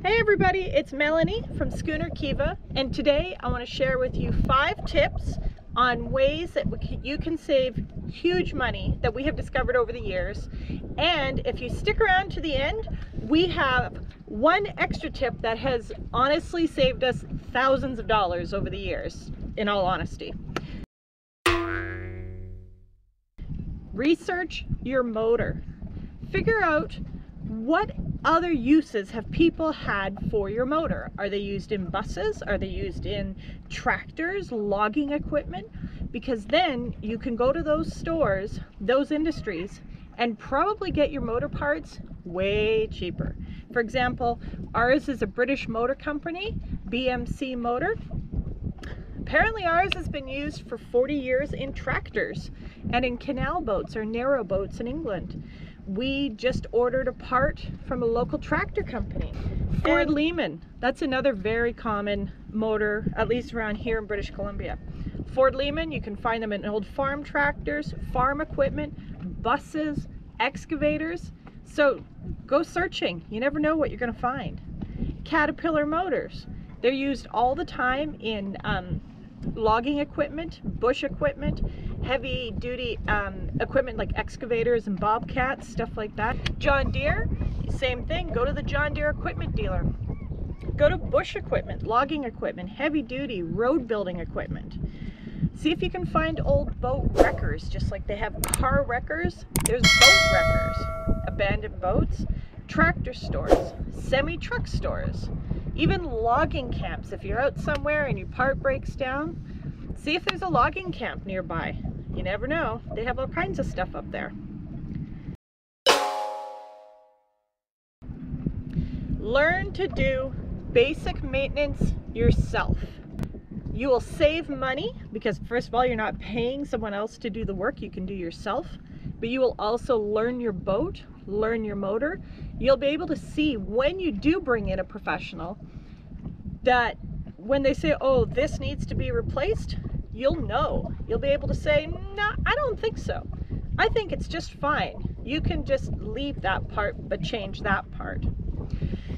Hey everybody, it's Melanie from Schooner Kiva, and today I want to share with you 5 tips on ways that you can save huge money that we have discovered over the years. And if you stick around to the end, we have one extra tip that has honestly saved us thousands of dollars over the years, in all honesty. Research your motor. Figure out what other uses have people had for your motor. Are they used in buses? Are they used in tractors, logging equipment? Because then you can go to those stores, those industries, and probably get your motor parts way cheaper. For example, ours is a British motor company, BMC Motor. Apparently ours has been used for 40 years in tractors and in canal boats or narrow boats in England. We just ordered a part from a local tractor company. Ford Lehman, that's another very common motor, at least around here in British Columbia. Ford Lehman, you can find them in old farm tractors, farm equipment, buses, excavators. So go searching, you never know what you're going to find. Caterpillar motors, they're used all the time in logging equipment, bush equipment, heavy duty equipment like excavators and bobcats, stuff like that. John Deere, same thing. Go to the John Deere equipment dealer. Go to bush equipment, logging equipment, heavy duty road building equipment. See if you can find old boat wreckers, just like they have car wreckers. There's boat wreckers, abandoned boats, tractor stores, semi-truck stores, even logging camps. If you're out somewhere and your part breaks down, see if there's a logging camp nearby. You never know. They have all kinds of stuff up there. Learn to do basic maintenance yourself. You will save money because, first of all, you're not paying someone else to do the work. You can do yourself. But you will also learn your boat, learn your motor. You'll be able to see when you do bring in a professional that when they say, oh, this needs to be replaced, you'll know. You'll be able to say, no, I don't think so. I think it's just fine. You can just leave that part but change that part.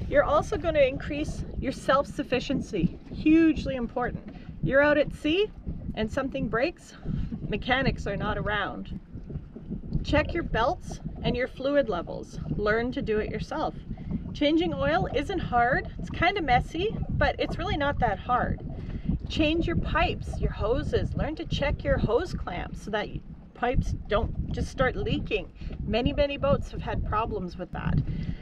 You're also going to increase your self-sufficiency. Hugely important. You're out at sea and something breaks, mechanics are not around. Check your belts and your fluid levels. Learn to do it yourself. Changing oil isn't hard. It's kind of messy, but it's really not that hard. Change your pipes, your hoses. Learn to check your hose clamps so that pipes don't just start leaking. Many boats have had problems with that.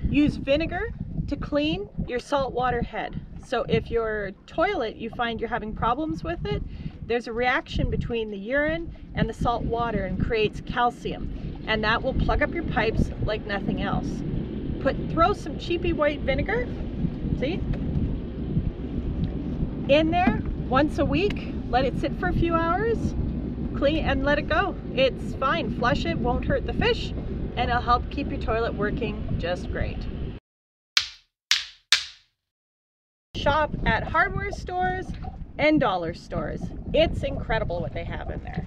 Use vinegar to clean your saltwater head. So if your toilet, you find you're having problems with it, there's a reaction between the urine and the salt water and creates calcium. And that will plug up your pipes like nothing else. Throw some cheapy white vinegar, see, in there once a week. Let it sit for a few hours, clean, and let it go. It's fine. Flush it, won't hurt the fish, and it'll help keep your toilet working just great. Shop at hardware stores and dollar stores. It's incredible what they have in there.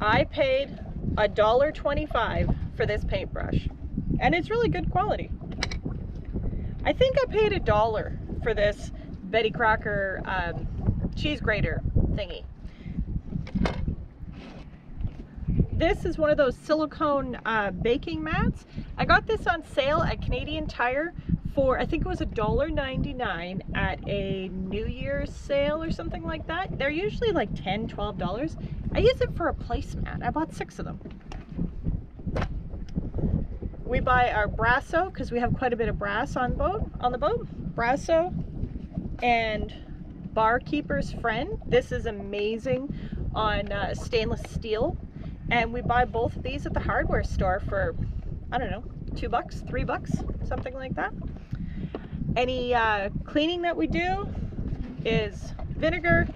I paid $1.25 for this paintbrush, and it's really good quality. I think I paid $1 for this Betty Crocker cheese grater thingy. This is one of those silicone baking mats. I got this on sale at Canadian Tire for, I think it was $1.99 at a New Year's sale or something like that. They're usually like $10, $12. I use it for a placemat. I bought 6 of them. We buy our brasso because we have quite a bit of brass on the boat. Brasso and Barkeeper's Friend. This is amazing on stainless steel. And we buy both of these at the hardware store for, I don't know, $2, $3, something like that. Any cleaning that we do is vinegar,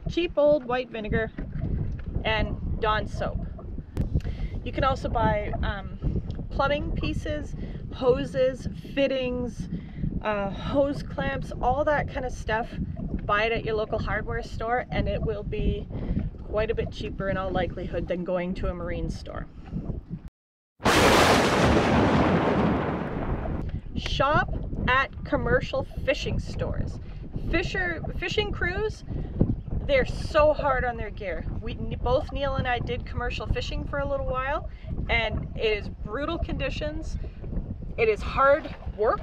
cheap old white vinegar, and Dawn soap. You can also buy plumbing pieces, hoses, fittings, hose clamps, all that kind of stuff. Buy it at your local hardware store and it will be quite a bit cheaper in all likelihood than going to a marine store. Shop at commercial fishing stores. Fishing crews, they're so hard on their gear. Both Neil and I did commercial fishing for a little while, and it is brutal conditions. It is hard work,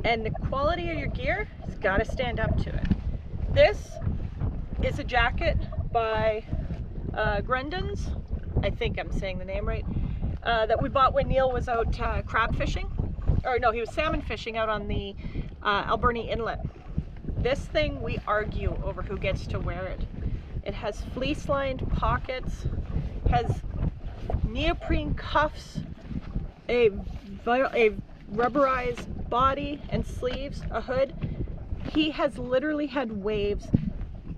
and the quality of your gear has got to stand up to it. This is a jacket by Grundens, I think I'm saying the name right, that we bought when Neil was out crab fishing, or no, he was salmon fishing out on the Alberni Inlet. This thing, we argue over who gets to wear it. It has fleece-lined pockets, has neoprene cuffs, a rubberized body and sleeves, a hood. He has literally had waves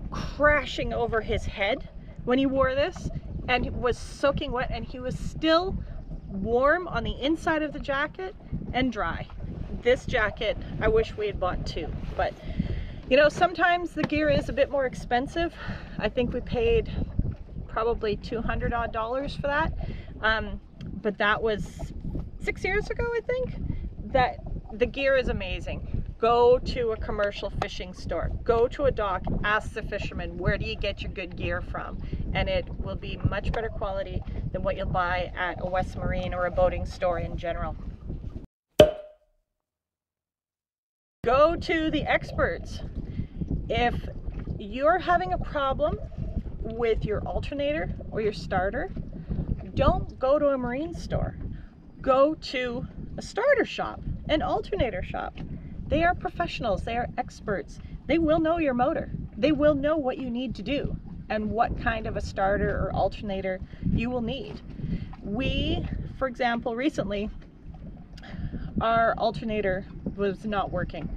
crashing over his head when he wore this, and was soaking wet, and he was still warm on the inside of the jacket and dry. This jacket, I wish we had bought two, but you know, sometimes the gear is a bit more expensive. I think we paid probably $200 odd for that, but that was 6 years ago, I think. That the gear is amazing. Go to a commercial fishing store, go to a dock, ask the fisherman, where do you get your good gear from? And it will be much better quality than what you'll buy at a West Marine or a boating store in general. Go to the experts. If you're having a problem with your alternator or your starter, don't go to a marine store. Go to a starter shop, an alternator shop. They are professionals, they are experts. They will know your motor. They will know what you need to do and what kind of a starter or alternator you will need. We, for example, recently, our alternator was not working.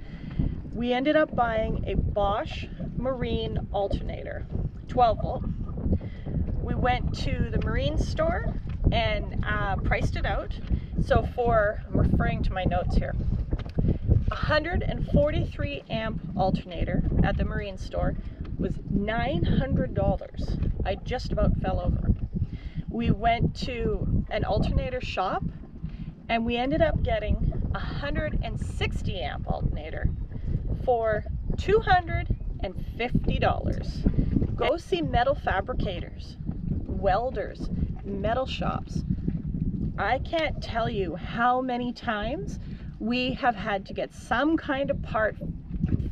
We ended up buying a Bosch Marine alternator, 12 volt. We went to the marine store and priced it out. So for, I'm referring to my notes here, 143 amp alternator at the marine store was $900. I just about fell over. We went to an alternator shop and we ended up getting a 160 amp alternator for $250. Go see metal fabricators, welders, metal shops. I can't tell you how many times we have had to get some kind of part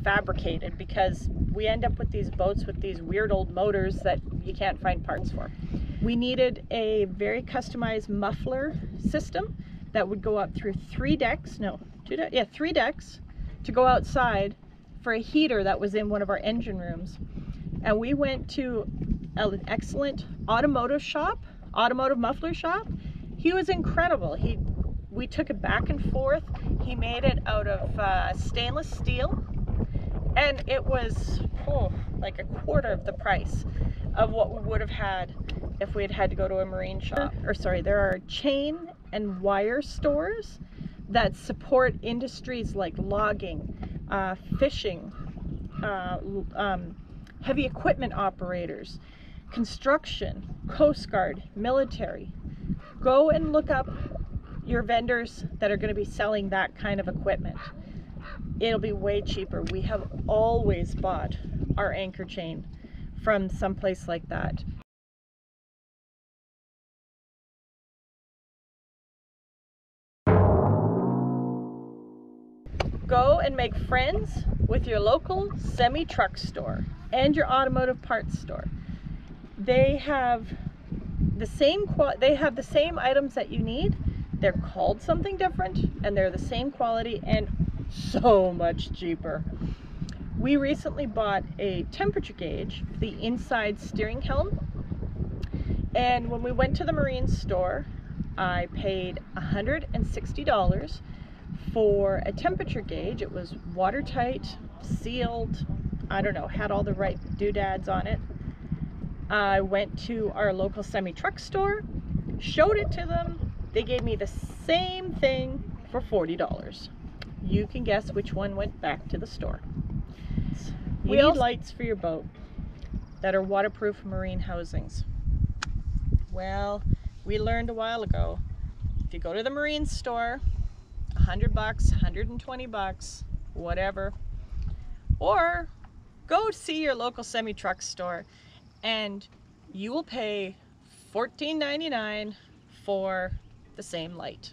fabricated because we end up with these boats with these weird old motors that you can't find parts for. We needed a very customized muffler system that would go up through three decks to go outside for a heater that was in one of our engine rooms. And we went to an excellent automotive muffler shop. He was incredible. We took it back and forth. He made it out of stainless steel, and it was like a quarter of the price of what we would have had if we had had to go to a marine shop. Or sorry, there are chain and wire stores that support industries like logging, fishing, heavy equipment operators, construction, Coast Guard, military. Go and look up your vendors that are going to be selling that kind of equipment. It'll be way cheaper. We have always bought our anchor chain from someplace like that. Go and make friends with your local semi-truck store and your automotive parts store. They have the same items that you need. They're called something different, and they're the same quality and so much cheaper. We recently bought a temperature gauge, the inside steering helm, and when we went to the marine store, I paid $160 for a temperature gauge. It was watertight, sealed, I don't know, had all the right doodads on it. I went to our local semi-truck store, showed it to them. They gave me the same thing for $40. You can guess which one went back to the store. You need lights for your boat that are waterproof marine housings. Well, we learned a while ago, if you go to the marine store, $100, $120, whatever. Or go see your local semi-truck store and you will pay $14.99 for the same light.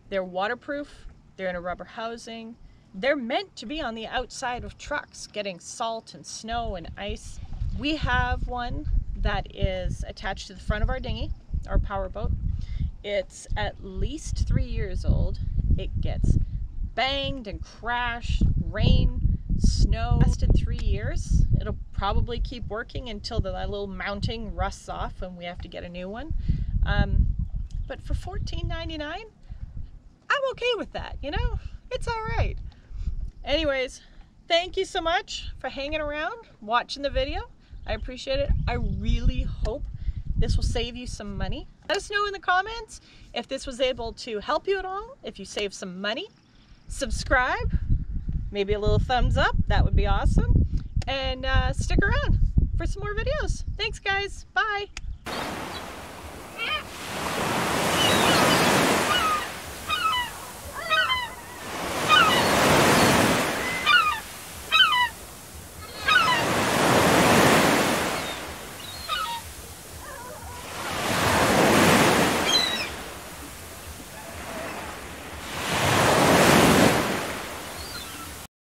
They're waterproof, they're in a rubber housing, they're meant to be on the outside of trucks getting salt and snow and ice. We have one that is attached to the front of our dinghy, our powerboat. It's at least 3 years old. It gets banged and crashed, rain, snow. Lasted 3 years. It'll probably keep working until the little mounting rusts off and we have to get a new one. But for $14.99, I'm okay with that, you know? It's all right. Anyways, thank you so much for hanging around, watching the video. I appreciate it. I really hope this will save you some money. Let us know in the comments if this was able to help you at all, if you saved some money. Subscribe, maybe a little thumbs up, that would be awesome. And stick around for some more videos. Thanks guys, bye.